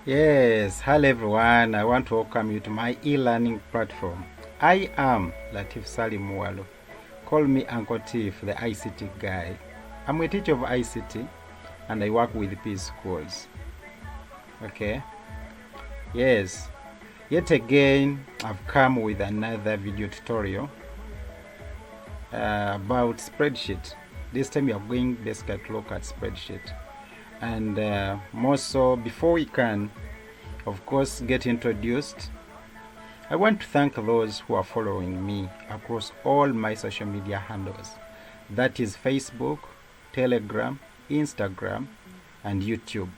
Yes, hello everyone. I want to welcome you to my e-learning platform. I am Latif Salim Mwalo. Call me Uncle Tiff, the ICT guy. I'm a teacher of ICT and I work with Peace Schools. Okay? Yes. Yet again, I've come with another video tutorial about spreadsheet. This time we are going basically to look at spreadsheet. And more so, before we can of course get introduced, I want to thank those who are following me across all my social media handles, that is Facebook, Telegram, Instagram and YouTube,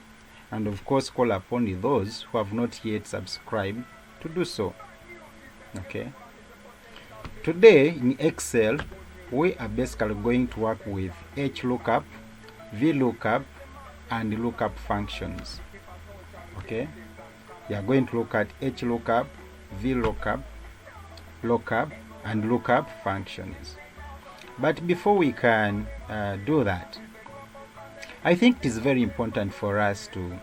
and of course call upon those who have not yet subscribed to do so. Okay, today in Excel we are basically going to work with Hlookup, Vlookup and Lookup functions. Okay, we are going to look at Hlookup, Vlookup, Lookup and Lookup functions. But before we can do that, I think it is very important for us to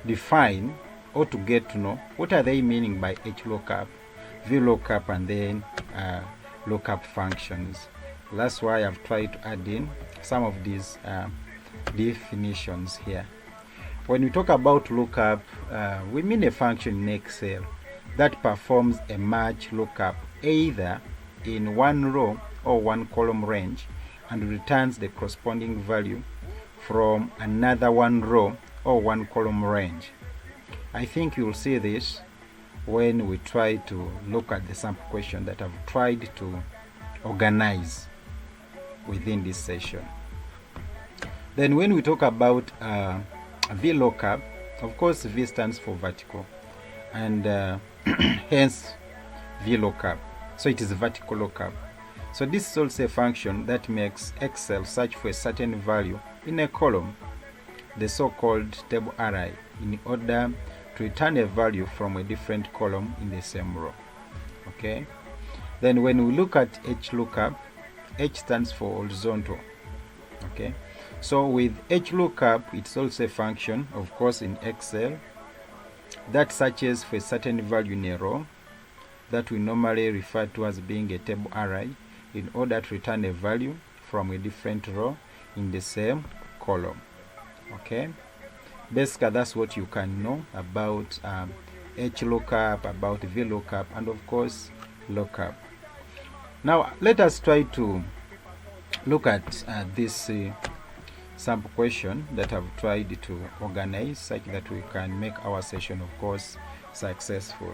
define or to get to know what are they meaning by Hlookup, Vlookup and then Lookup functions. That's why I've tried to add in some of these definitions here. When we talk about lookup, we mean a function in Excel that performs a match lookup either in one row or one column range and returns the corresponding value from another one row or one column range. I think you'll see this when we try to look at the sample question that I've tried to organize within this session. Then when we talk about Vlookup, of course V stands for vertical and hence Vlookup, so it is vertical lookup. So this is also a function that makes Excel search for a certain value in a column, the so-called table array, in order to return a value from a different column in the same row. Okay, then when we look at Hlookup, H stands for horizontal. Okay, so with Hlookup, it's also a function, of course, in Excel that searches for a certain value in a row that we normally refer to as being a table array in order to return a value from a different row in the same column. Okay, basically that's what you can know about Hlookup, about Vlookup, and of course Lookup. Now let us try to look at this sample question that I've tried to organize such that we can make our session, of course, successful.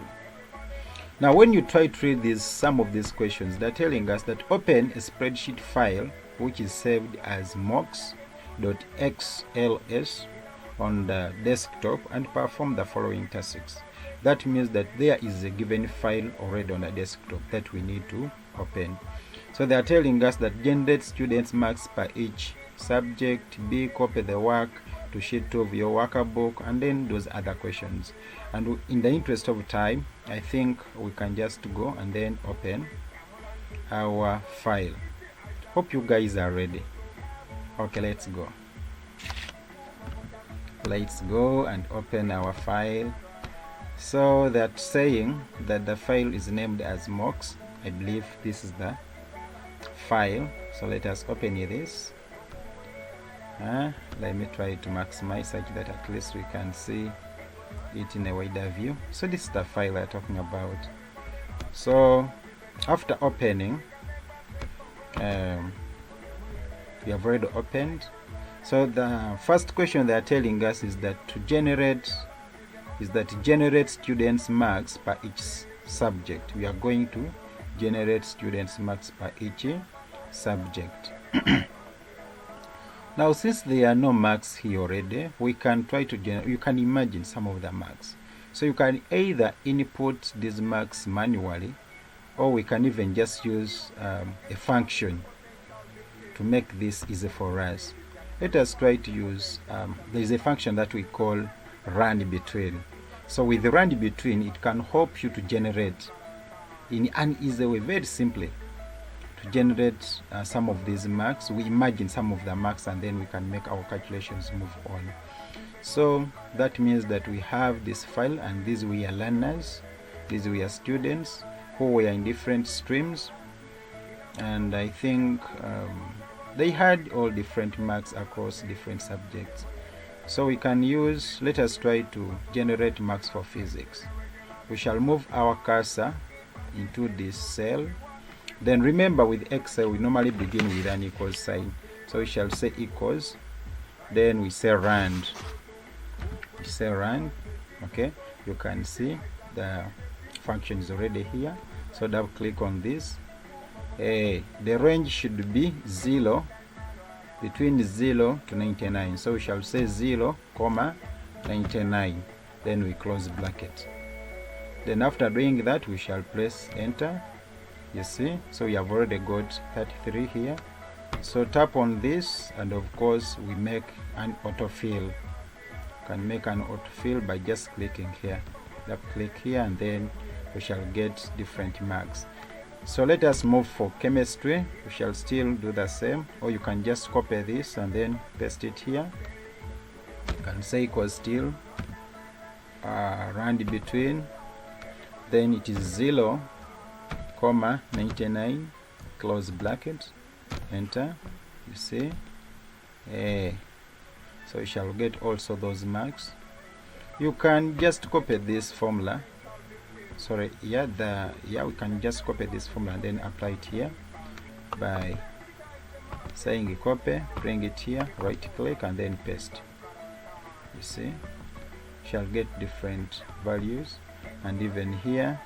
Now when you try to read some of these questions, they're telling us that open a spreadsheet file which is saved as mocks.xls on the desktop and perform the following tasks. That means that there is a given file already on the desktop that we need to open. So they are telling us that generate students marks per each subject, B, copy the work to sheet 2 of your workbook, and then those other questions. And in the interest of time, I think we can just go and then open our file. Hope you guys are ready. Okay, let's go. Let's go and open our file. So that's saying that the file is named as mocks. I believe this is the file. So let us open this. Let me try to maximize such that at least we can see it in a wider view. So this is the file we're talking about. So after opening, we have already opened. So the first question they are telling us is that generate students marks per each subject. We are going to generate students marks per each subject. Now since there are no marks here already, we can try to you can imagine some of the marks. So you can either input these marks manually, or we can even just use a function to make this easy for us. Let us try to use there is a function that we call run between. So with the run between, it can help you to generate in an easy way, very simply, to generate some of these marks. We imagine some of the marks and then we can make our calculations move on. So that means that we have this file, and these were learners, these were students who were in different streams, and I think they had all different marks across different subjects. So we can use, let us try to generate marks for physics. We shall move our cursor into this cell. Then remember, with Excel we normally begin with an equals sign. So we shall say equals, then we say rand. We say rand. Okay, you can see the function is already here. So double click on this. The range should be 0, between 0 to 99. So we shall say 0, 99. Then we close bracket. Then after doing that, we shall press enter. You see, so we have already got 33 here. So tap on this, and of course we make an autofill. Can make an autofill by just clicking here. Click here, and then we shall get different marks. So let us move for chemistry. We shall still do the same, or you can just copy this and then paste it here. You can say equals still rand between, then it is 0, 99, close bracket, enter. You see, so you shall get also those marks. You can just copy this formula. Sorry, we can just copy this formula and then apply it here by saying copy, bring it here, right click, and then paste. You see, shall get different values, and even here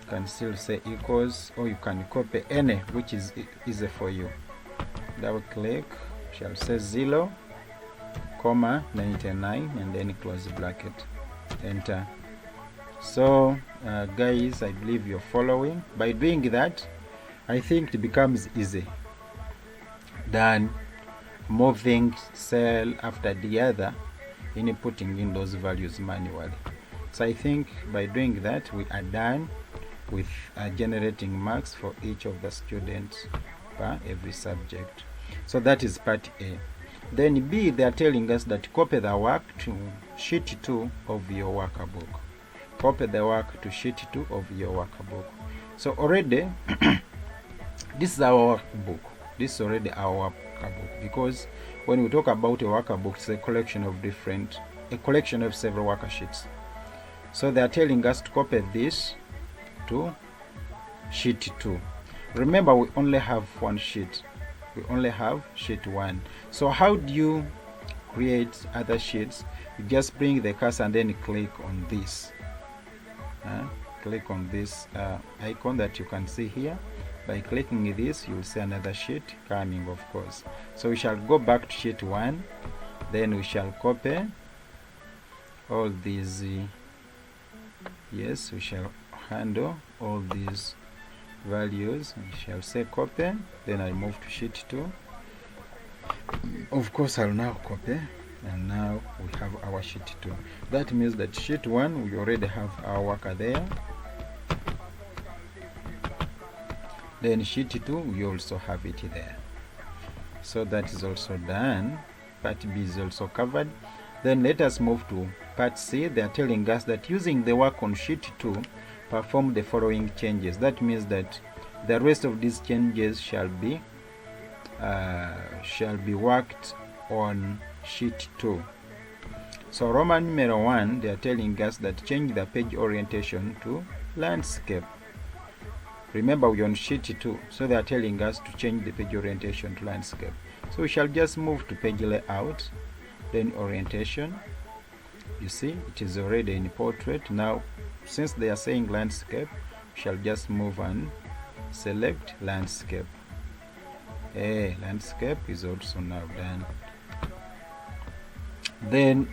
you can still say equals, or you can copy any which is easy for you. Double click, shall say 0, 99, and then close bracket, enter. So guys, I believe you're following. By doing that, I think it becomes easy than moving cell after the other in putting in those values manually. So I think by doing that, we are done with generating marks for each of the students per every subject. So that is part A. Then B, they are telling us that copy the work to sheet 2 of your workbook. Copy the work to sheet 2 of your workbook. So already this is our workbook. This is already our workbook, because when we talk about a workbook, it's a collection of several worksheets. So they are telling us to copy this to sheet 2. Remember, we only have one sheet. We only have sheet 1. So how do you create other sheets? You just bring the cursor and then click on this. Click on this icon that you can see here. By clicking this, you will see another sheet coming, of course. So we shall go back to sheet 1. Then we shall copy all these. Yes, we shall handle all these values. We shall say copy. Then I move to sheet 2. Of course, I'll now copy. And now we have our sheet 2. That means that sheet 1, we already have our worker there. Then sheet 2, we also have it there. So that is also done. Part B is also covered. Then let us move to part C. They are telling us that using the work on sheet 2, perform the following changes. That means that the rest of these changes shall be worked on sheet 2. So Roman numeral 1, they are telling us that change the page orientation to landscape. Remember, we're on sheet 2, so they are telling us to change the page orientation to landscape. So we shall just move to page layout, then orientation. You see, it is already in portrait. Now, since they are saying landscape, we shall just move and select landscape. Landscape is also now done. Then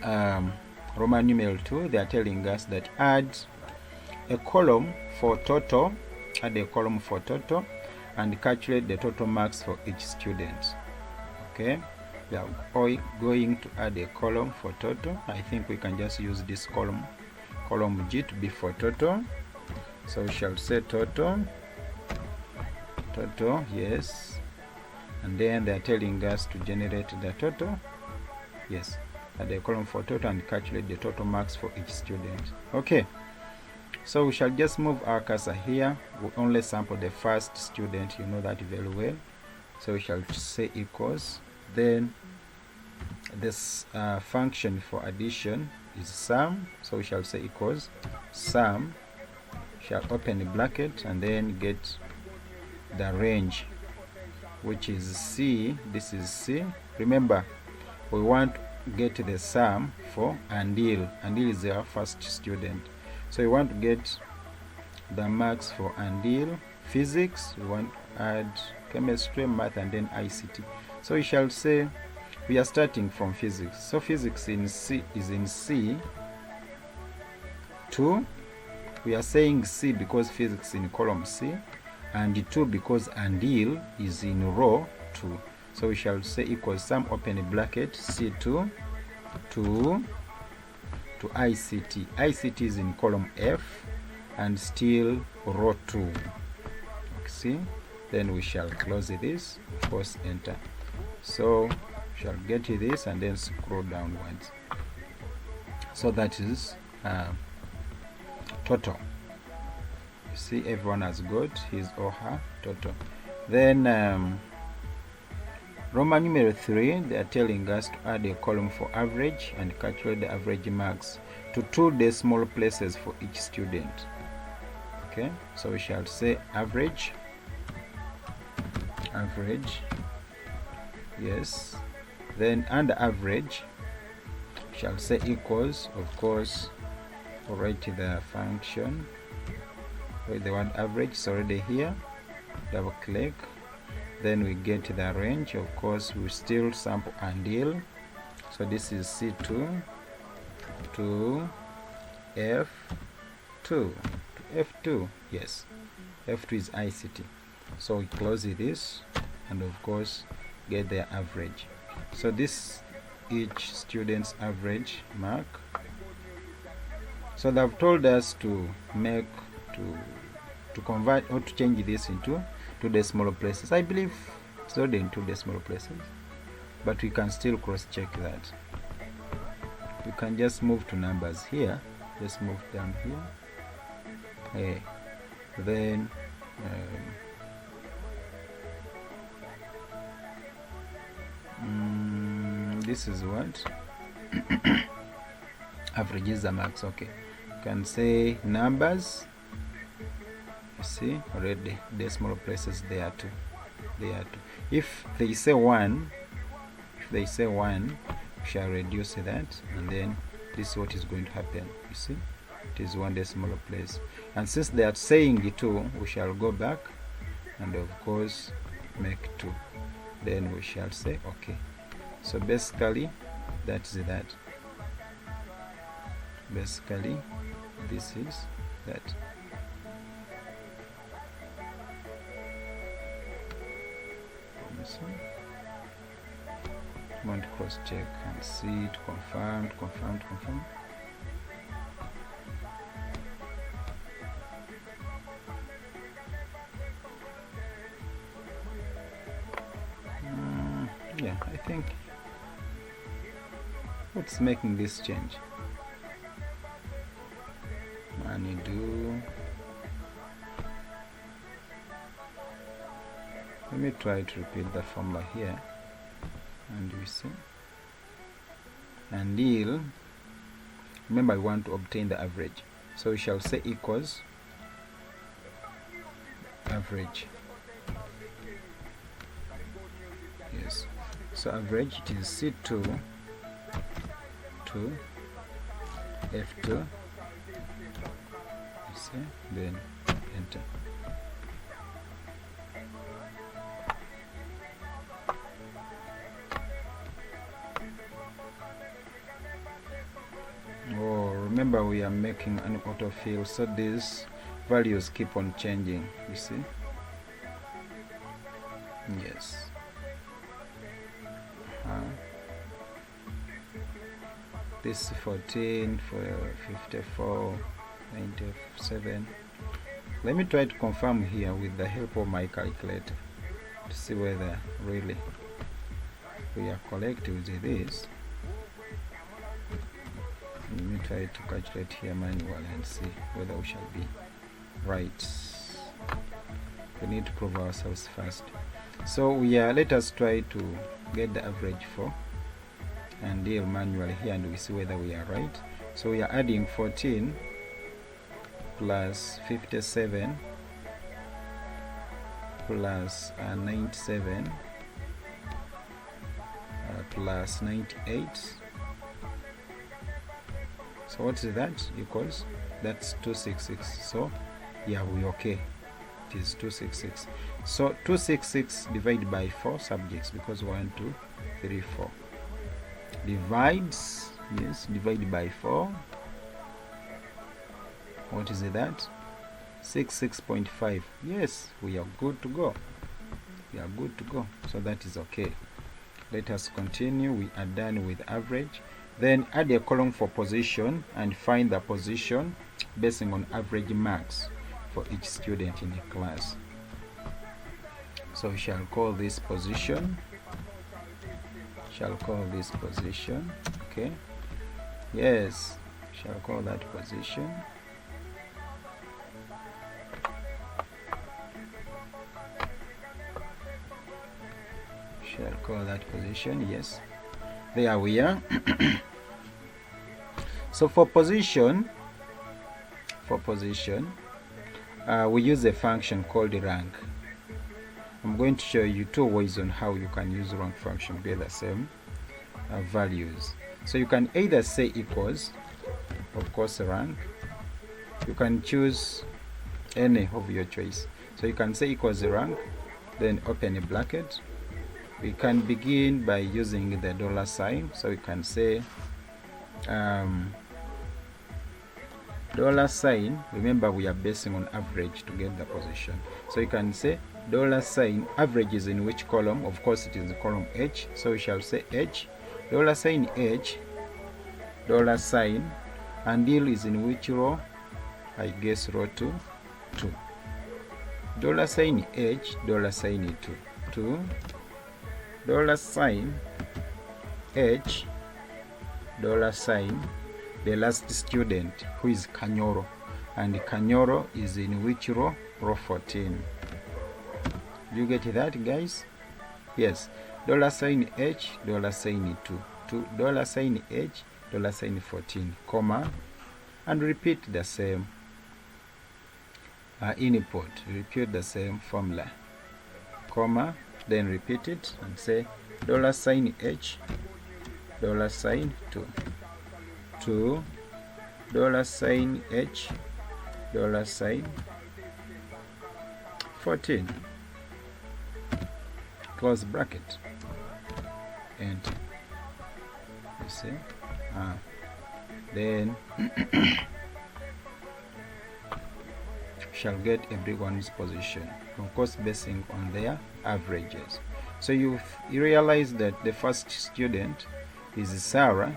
Roman numeral 2, they are telling us that add a column for total, and calculate the total marks for each student. Okay, we are going to add a column for total. I think we can just use this column G to be for total. So we shall say total, yes, and then they are telling us to generate the total. Yes, add a column for total, and calculate the total marks for each student. Okay, so we shall just move our cursor here. We only sample the first student, you know that very well. So we shall say equals, then this function for addition is sum, so we shall say equals sum, shall open the bracket and then get the range, which is C. This is C. Remember, we want to get the sum for Andil. Andil is our first student, so we want to get the marks for Andil. Physics, we want to add chemistry, math, and then ICT. So we shall say we are starting from physics. So physics in C is in C2. We are saying C because physics in column C, and 2 because Andil is in row 2. So we shall say equals sum, open a bracket, C2 to ICT. ICT is in column F and still row 2. See, then we shall close this, of course, enter. So we shall get this and then scroll downwards. So that is total. You see, everyone has got his or her total. Then Roman numeral 3, they are telling us to add a column for average and calculate the average marks to 2 decimal places for each student. Okay, so we shall say average, yes, then under average we shall say equals, of course, write the function where the word average is already here, double click, then we get the range. Of course, we still sample Andil, so this is C2 to F2. F2, yes, F2 is ICT. So we close this and of course get their average. So this each student's average mark. So they've told us to make to convert or to change this into 2 decimal places. I believe it's already in 2 decimal places, but we can still cross check that. We can just move to numbers here, just move down here. Hey, then this is what averages the marks. Okay, you can say numbers. You see already decimal places there too. If they say 1, we shall reduce that, and then this is what is going to happen. You see, it is 1 decimal place, and since they are saying 2, we shall go back and of course make 2. Then we shall say okay. So basically that is that. Basically this is that. So I want to cross check and see it, confirmed. Yeah, I think what's making this change? Let me try to repeat the formula here, and we see Andil. Remember, I want to obtain the average, so we shall say equals average. Yes, so average, it is C2 to F2. You see, then enter. Remember, we are making an autofill, so these values keep on changing. You see, yes. This 14 for 54, 97. Let me try to confirm here with the help of my calculator to see whether really we are correct with this. Let me try to calculate here manually and see whether we shall be right. We need to prove ourselves first. So let us try to get the average for and deal manually here, and we see whether we are right. So we are adding 14 plus 57 plus 97 plus 98. So what is that? Equals, that's 266. So yeah, we okay. It is 266. So 266 divided by 4 subjects, because 1, 2, 3, 4. Divides, yes, divided by 4. What is that? 66.5. Yes, we are good to go. We are good to go. So that is okay. Let us continue. We are done with average. Then add a column for position and find the position basing on average marks for each student in a class. So we shall call this position. Okay. Yes, shall call that position. Shall call that position. Yes, there we are. So for position, we use a function called rank. I'm going to show you 2 ways on how you can use rank function to get the same values. So you can either say equals, of course, rank. You can choose any of your choice. So you can say equals rank, then open a bracket. We can begin by using the $sign. So we can say $sign. Remember, we are basing on average to get the position. So you can say $sign. Average is in which column? Of course, it is the column H. So we shall say H. $sign H. $sign. And deal is in which row? I guess row 2. $sign H. $sign 2. $sign H. $sign the last student, who is Kanyoro, and Kanyoro is in which row? Row 14. Do you get that, guys? Yes. $sign H. $sign 2. $sign H. $sign 14, comma, and repeat the same input. Repeat the same formula, comma, then repeat it and say $sign H. $sign 2. $sign H. $sign 14. Close bracket. Enter. You see? Then shall get everyone's position, of course, basing on their averages. So you realize that the first student is Sarah.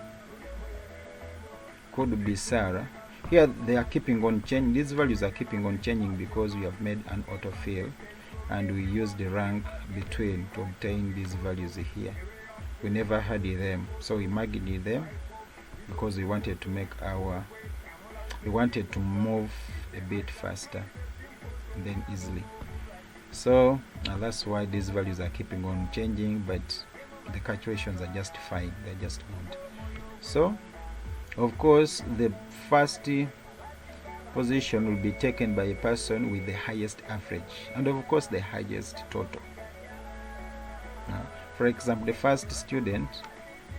Could be Sarah. Here they are keeping on changing. These values are keeping on changing because we have made an autofill and we use the rank between to obtain these values here. We never had them, so we marked them because we wanted to move a bit faster and then easily. So that's why these values are keeping on changing, but the calculations are just fine. They're just good. So of course the first position will be taken by a person with the highest average and of course the highest total. Now, for example, the first student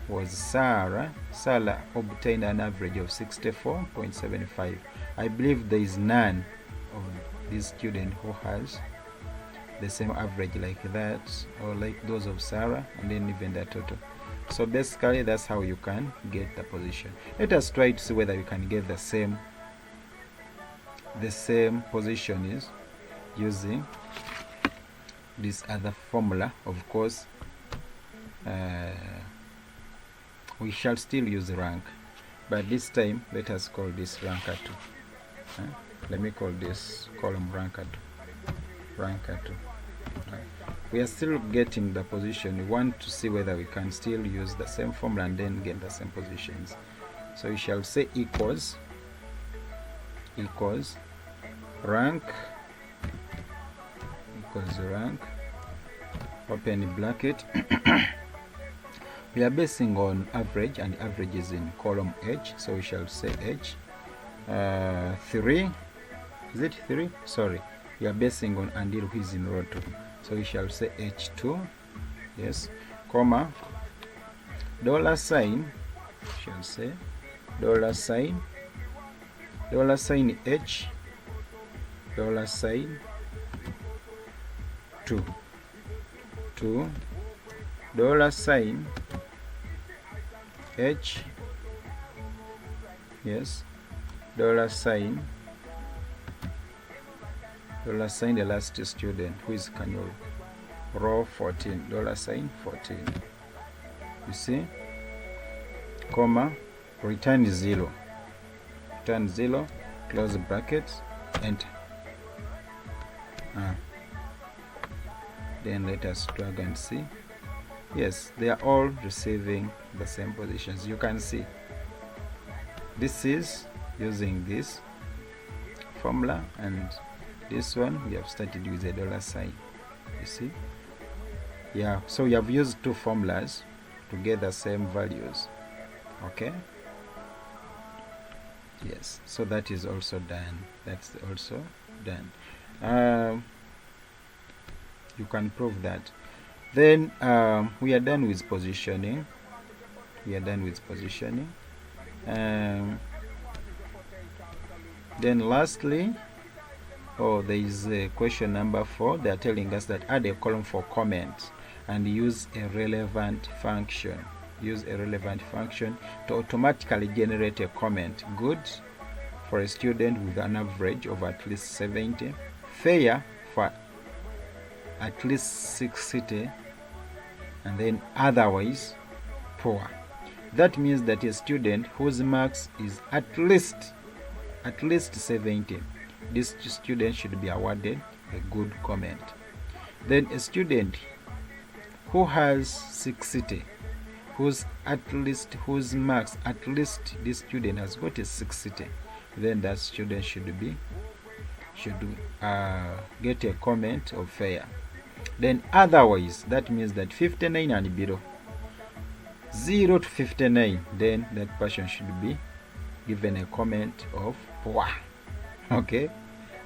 was Sarah. Sarah obtained an average of 64.75. I believe there is none of this student who has the same average like that, or like those of Sarah, and then even the total. So basically that's how you can get the position. Let us try to see whether you can get the same position is using this other formula. Of course, we shall still use rank, but this time let us call this ranker 2. Let me call this column ranker 2. We are still getting the position. We want to see whether we can still use the same formula and then get the same positions. So you shall say equals rank open bracket. We are basing on average, and average is in column H, so we shall say H 3. Is it 3? Sorry, we are basing on Andil, who is in row 2, so we shall say H2, yes, comma, dollar sign, shall say dollar sign H, dollar sign 2, dollar sign H, yes, dollar sign the last student, who is Kanyolo, row 14, dollar sign 14. You see, comma, return 0, close bracket, enter. Then let us drag and see. Yes, they are all receiving the same positions. You can see this is using this formula, and this one we have started with a dollar sign. You see, yeah, so we have used two formulas to get the same values. Okay, yes, so that is also done. That's also done. You can prove that. Then we are done with positioning. Then lastly, there is question number 4. They are telling us that add a column for comment and use a relevant function. To automatically generate a comment. Good for a student with an average of at least 70. Fair for at least 60. And then otherwise poor. That means that a student whose marks is at least 70, this student should be awarded a good comment. Then a student who has 60, whose marks at least this student has got a 60, then that student should get a comment of fair. Then otherwise, that means that 59 and below, 0 to 59, then that person should be given a comment of poor. Okay,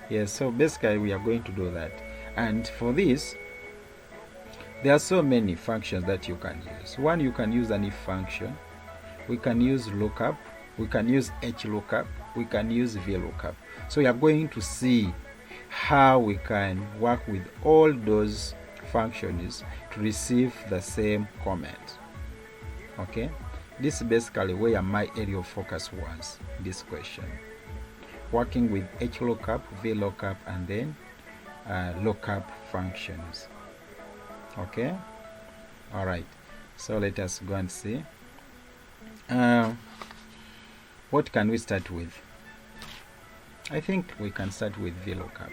yes, so basically we are going to do that. And for this, there are so many functions that you can use. One, you can use an if function. We can use lookup, we can use Hlookup, we can use Vlookup. So we are going to see how we can work with all those functions to receive the same comment. Okay, this is basically where my area of focus was, this question, working with Hlookup, Vlookup, and then lookup functions. Okay, all right, so let us go and see what can we start with. I think we can start with Vlookup.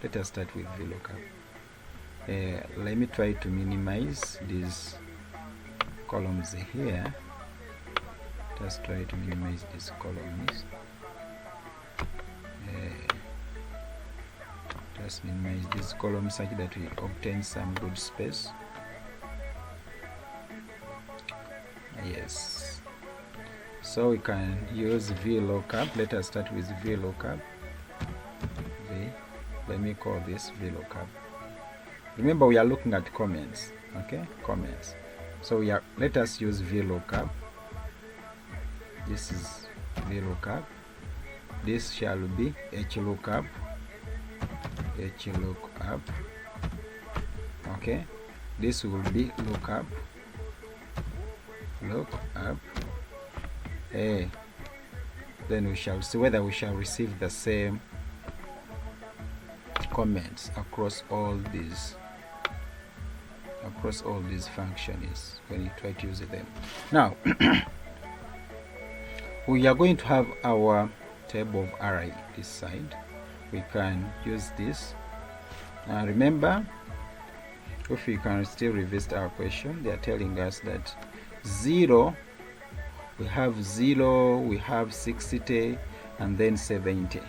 Let us start with Vlookup. Let me try to minimize these columns here. Just try to minimize these columns. Just minimize these columns such that we obtain some good space. Yes. So we can use Vlookup. Let us start with Vlookup. Let me call this Vlookup. Remember, we are looking at comments. Okay, comments. So let us use Vlookup. This is Vlookup. This shall be Hlookup. Okay, this will be lookup. Then we shall see whether we shall receive the same comments across all these functions when you try to use them. Now we are going to have our table of array this side. We can use this. Remember, if we can still revisit our question, they are telling us that 0 We have 0, we have 60, and then 70.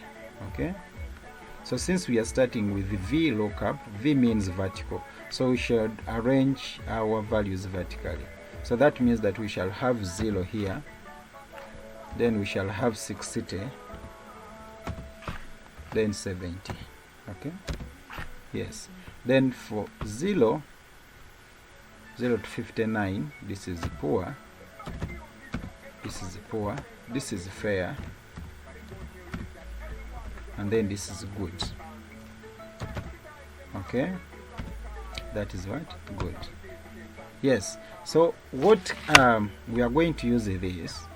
Okay, so since we are starting with Vlookup, V means vertical, so we should arrange our values vertically. So that means that we shall have 0 here, then we shall have 60, then 70. Okay, yes, then for 0 to 59, this is poor, this is poor, this is fair, and then this is good. Okay, that is what? Good. Yes, so what we are going to use this,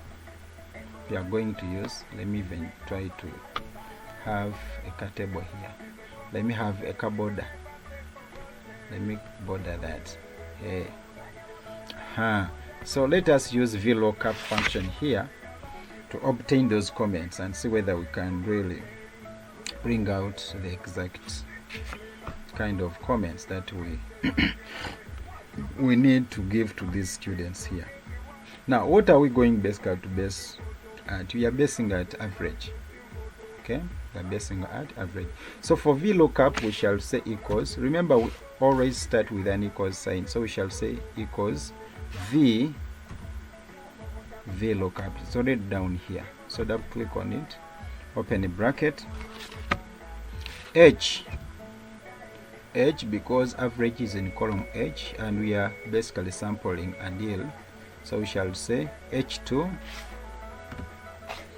we are going to use, let me even try to have a table here. Let me have a border. Let me border that. So let us use Vlookup function here to obtain those comments and see whether we can really bring out the exact kind of comments that we need to give to these students here. Now, what are we going basically to base at? We are basing at average. Okay, we are basing at average. So for Vlookup, we shall say equals. Remember, we always start with an equals sign, so we shall say equals Vlookup. It's already down here, so double click on it, open a bracket, H, because average is in column H and we are basically sampling and yield, so we shall say H2,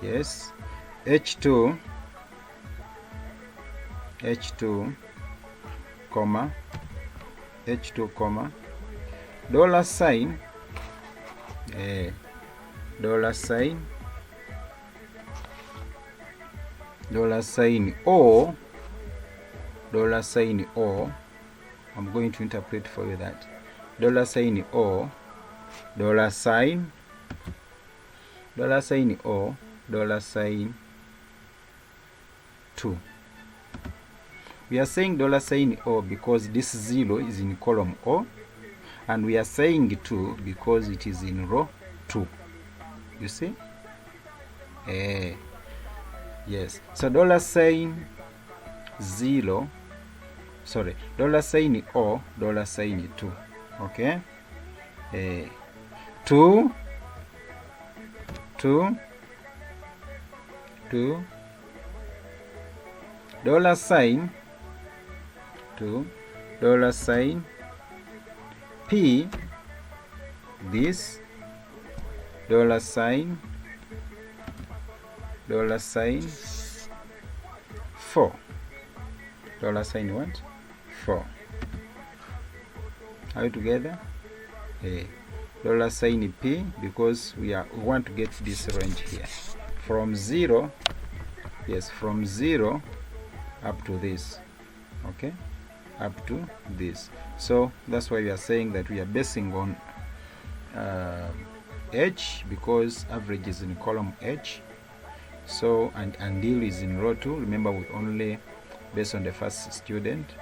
yes, H2 comma H2 comma dollar sign O, I'm going to interpret for you that $O, $2. We are saying $O because this 0 is in column O, and we are saying 2 because it is in row 2. You see? Yes. So $0, $O, $2. Okay? 2 $2 P, this $4, what? 4. Are we together? $P, because we want to get this range here from 0, yes, from 0 up to this. Okay, up to this. So that's why we are saying that we are basing on H, because average is in column H, so and deal is in row 2. Remember, we only based on the first student.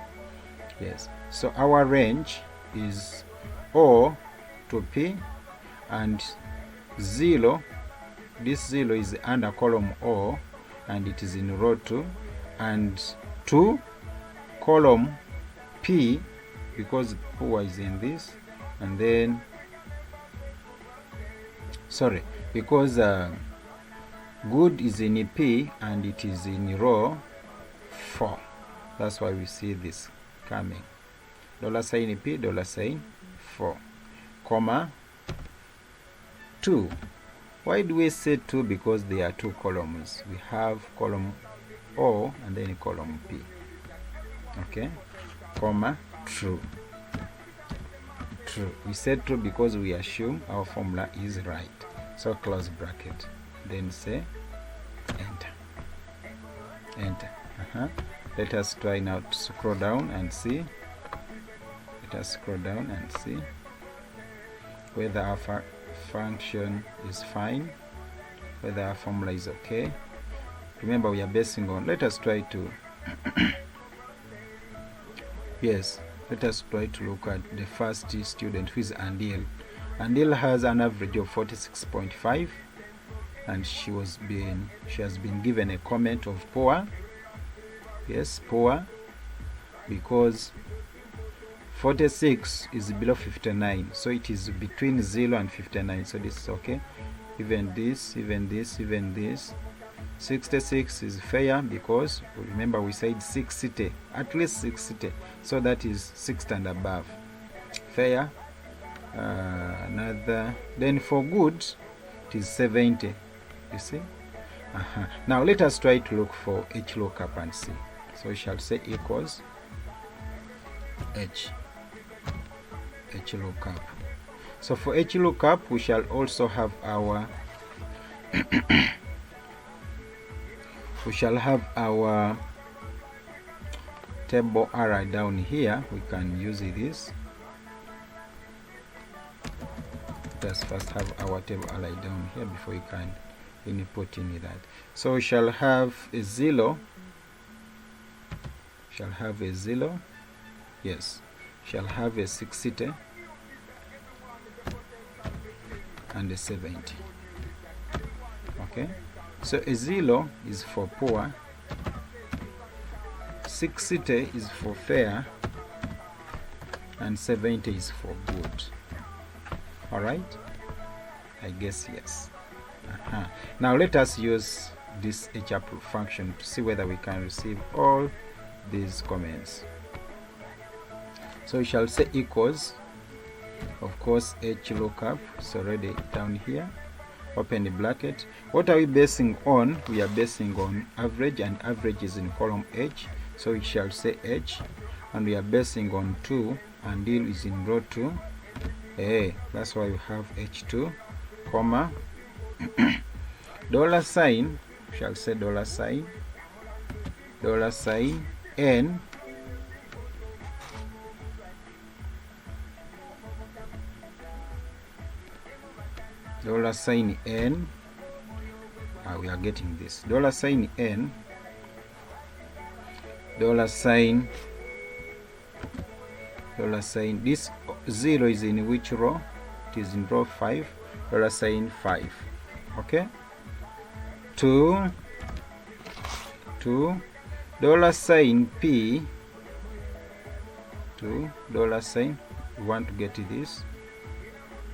Yes, so our range is O to P, and 0, this 0 is under column O and it is in row 2, and 2 column P, because poor is in this, and then because good is in P and it is in row 4. That's why we see this coming. $P, $4, comma 2. Why do we say 2? Because there are 2 columns. We have column O and then column P. Okay, comma true. We said true because we assume our formula is right. So close bracket, then say enter. Let us try now to scroll down and see. Whether our function is fine, whether our formula is okay. Remember, we are basing on, let us try to yes, let us try to look at the first student, who is Andil, and Hill has an average of 46.5, and she has been given a comment of poor. Yes, poor, because 46 is below 59, so it is between 0 and 59, so this is okay. Even this, even this, even this. 66 is fair, because remember we said 60, at least 60, so that is 60 and above. Fair. Another, then for good it is 70, you see. Now let us try to look for Hlookup and see. So we shall say equals Hlookup. So for Hlookup we shall also have our we shall have our table array down here. We can use this. Let's first have our table array down here before we can input in that. So we shall have a 0. Shall have a 0. Yes. Shall have a 60 and a 70. Okay. So a 0 is for poor, 60 is for fair, and 70 is for good. Alright? I guess yes. Now let us use this Hlookup function to see whether we can receive all these comments. So we shall say equals, of course, Hlookup is already down here. Open the bracket. What are we basing on? We are basing on average, and average is in column H, so we shall say H, and we are basing on 2, and Hill is in row 2. That's why we have H2, comma, dollar sign, we shall say dollar sign N, dollar sign N, we are getting this, dollar sign N, dollar sign, this 0 is in which row? It is in row 5, dollar sign 5. Okay, 2, dollar sign P, 2, dollar sign, we want to get this,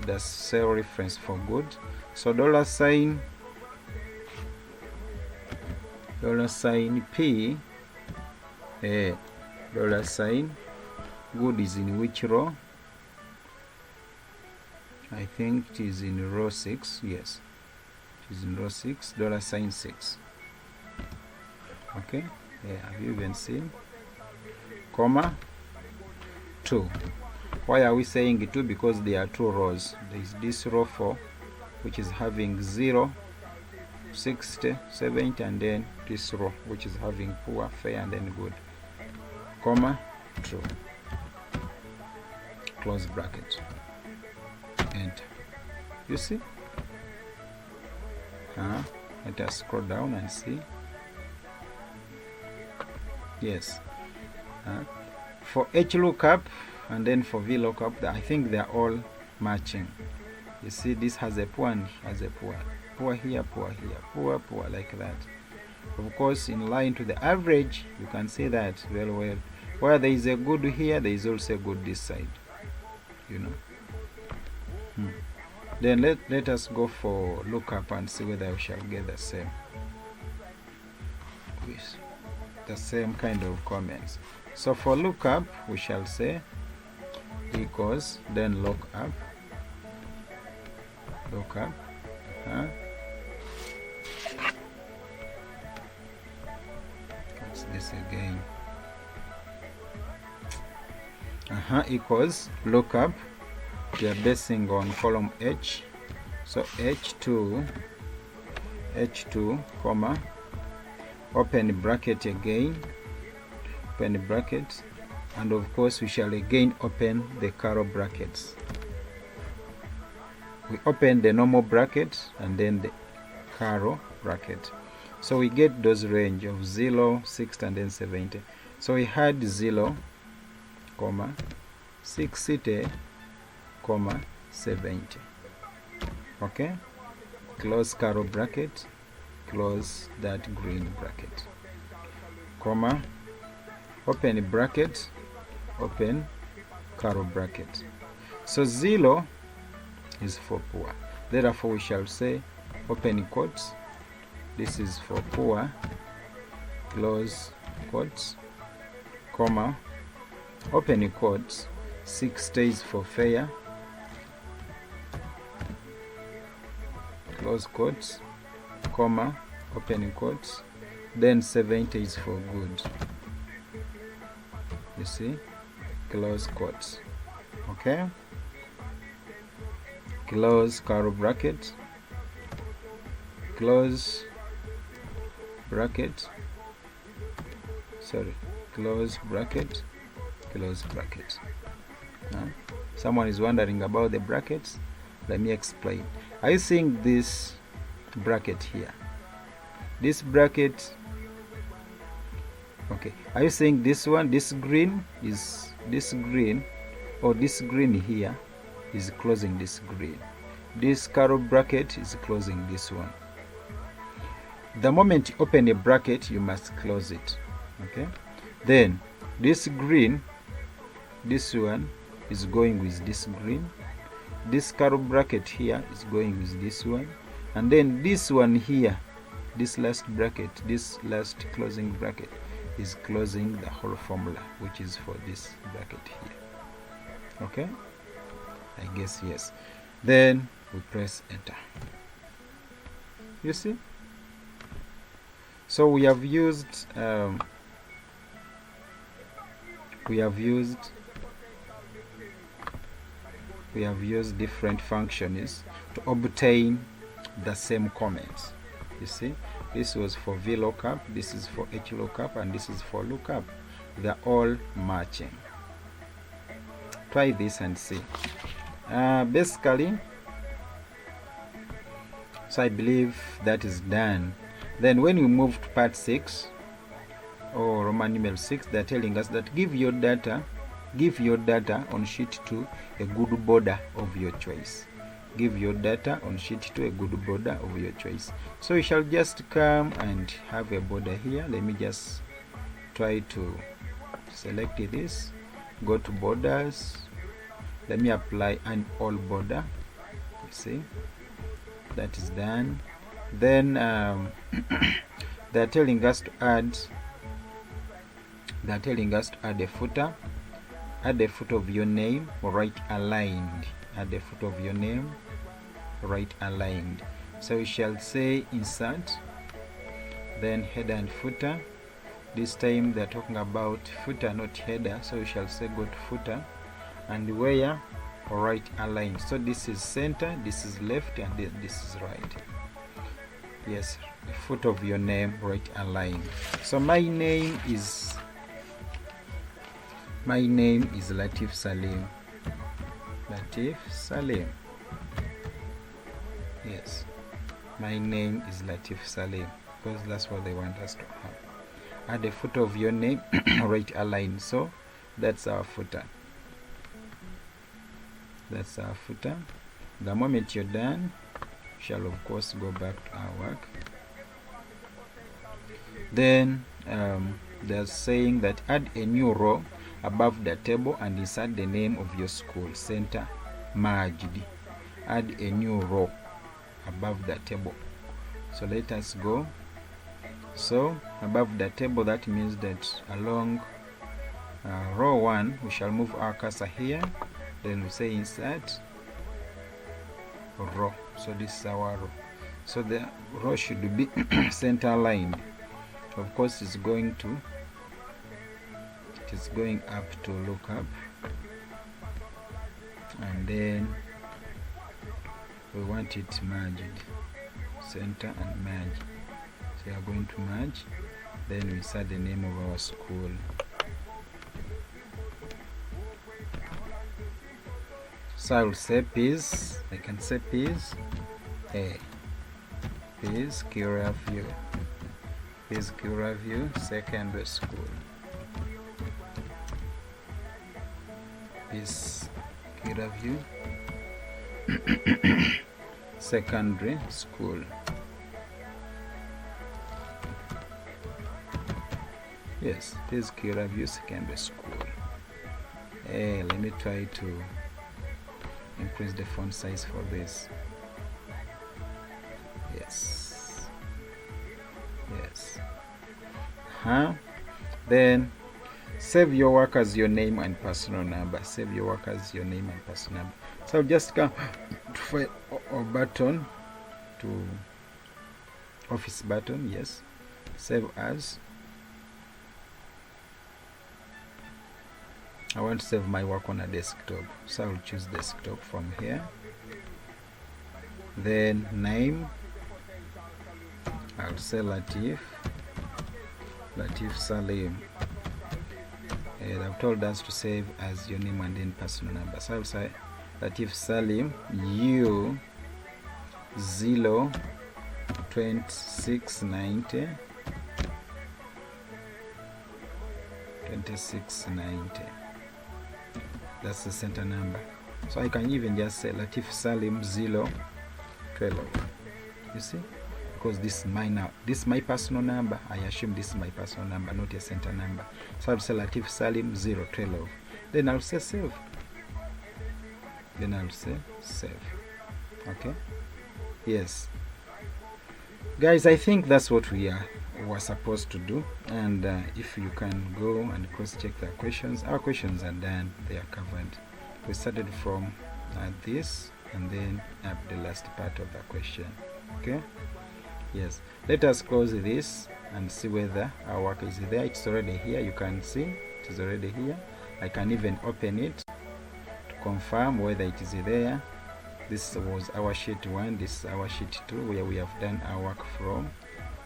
the cell reference for good. So dollar sign P, dollar sign good is in which row? I think it is in row 6. Yes, it is in row 6, dollar sign 6. Okay, have you even seen? Comma 2. Why are we saying 2? Because there are 2 rows. There is this row 4, which is having 0, 60, 70, and then this row, which is having poor, fair, and then good. Comma 2. Close bracket. Enter. You see? Let us scroll down and see. Yes. For Hlookup and then for Vlookup, I think they are all matching. You see, this has a poor and has a poor. Poor here, poor here, poor, poor, like that. Of course, in line to the average, you can see that very well. Where there is a good here, there is also a good this side. You know. Then let us go for Lookup and see whether we shall get the same. The same kind of comments. So for Lookup, we shall say equals, then Lookup. What's this again? Equals Lookup. We are basing on column H, so H2, comma, open bracket again, open the bracket, and of course we shall again open the curly brackets. We open the normal bracket and then the curly bracket, so we get those range of 0, 60, and then 70. So we had 0, comma, 60, comma, 70. Okay, close curly bracket, close that green bracket, comma, open bracket, open curly bracket. So 0 is for poor, therefore we shall say open quotes, this is for poor, close quotes, comma, open quotes, 60 is for fair, close quotes, comma, open quotes, then 70 is for good. You see, close quotes. Okay, close curly bracket, close bracket, sorry, close bracket, close bracket. Someone is wondering about the brackets. Let me explain. Are you seeing this bracket here? This bracket, okay, are you seeing this one? This green is this green, or this green here is closing this green. This curly bracket is closing this one. The moment you open a bracket, you must close it. Okay, then this green, this one is going with this green, this curly bracket here is going with this one, and then this one here, this last bracket, this last closing bracket is closing the whole formula, which is for this bracket here. Okay, I guess yes. Then we press enter. You see, so we have used different functions to obtain the same comments. You see, this was for Vlookup, this is for Hlookup, and this is for Lookup. They're all matching. Try this and see. Basically, so I believe that is done. Then when we move to part 6 or Roman numeral 6, they're telling us that give your data on sheet 2 a good border of your choice. Give your data on sheet 2 a good border of your choice. So you shall just come and have a border here. Let me just try to select this, go to borders, let me apply an all border. You see, that is done. Then they're telling us to add a footer. Add the foot of your name, right aligned. Add the foot of your name, right aligned. So we shall say insert, then header and footer. This time they're talking about footer, not header, so we shall say go to footer, and where right aligned. So this is center, this is left, and this is right. Yes, the foot of your name, right aligned. So my name is Latif Salim. Latif Salim. Yes, my name is Latif Salim, because that's what they want us to have. At the foot of your name, right aligned. So that's our footer. That's our footer. The moment you're done, we shall of course go back to our work. Then they're saying that add a new row above the table and insert the name of your school center merged. Add a new row above the table. So let us go. So above the table, that means that along row 1 we shall move our cursor here, then we say insert row. So this is our row. So the row should be center aligned. Of course it is going up to lookup, and then we want it merged, center and merge. So we are going to merge, then we insert the name of our school. So I will say Peace, I can say Peace Curreview, Peace Curreview Secondary School. Peace Curreview secondary school. Yes, this is Kiraview Secondary School. Let me try to increase the font size for this. Yes. Then save your work as your name and personal number. Save your work as your name and personal number. So I'll just come to find a button, to office button. Yes, save as. I want to save my work on a desktop, so I'll choose desktop from here. Then name, I'll say Latif Salim. They've told us to save as your name and then personal number, so I'll say Latif Salim U 02690 2690. That's the center number. So I can even just say Latif Salim 012. You see, because this is mine now. This is my personal number. I assume this is my personal number, not a center number. So I'll say Latif Salim 012. Then I'll say save. Okay. Yes, guys, I think that's what we were supposed to do. And if you can go and cross check the questions, our questions are done, they are covered. We started from this and then up the last part of the question. Okay. Yes, let us close this and see whether our work is there. It's already here. You can see it is already here. I can even open it to confirm whether it is there. This was our sheet 1, this is our sheet 2, where we have done our work from.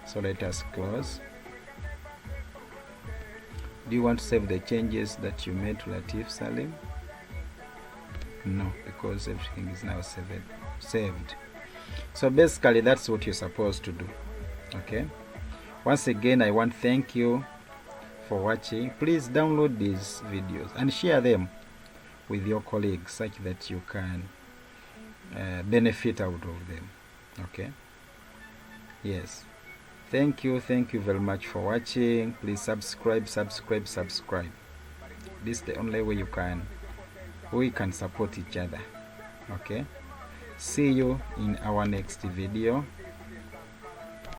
So let us close. Do you want to save the changes that you made to Latif Salim? No, because everything is now saved. So basically that's what you're supposed to do. Okay, once again I want to thank you for watching. Please download these videos and share them with your colleagues such that you can benefit out of them. Okay. Yes, thank you very much for watching. Please subscribe. This is the only way we can support each other. Okay, see you in our next video.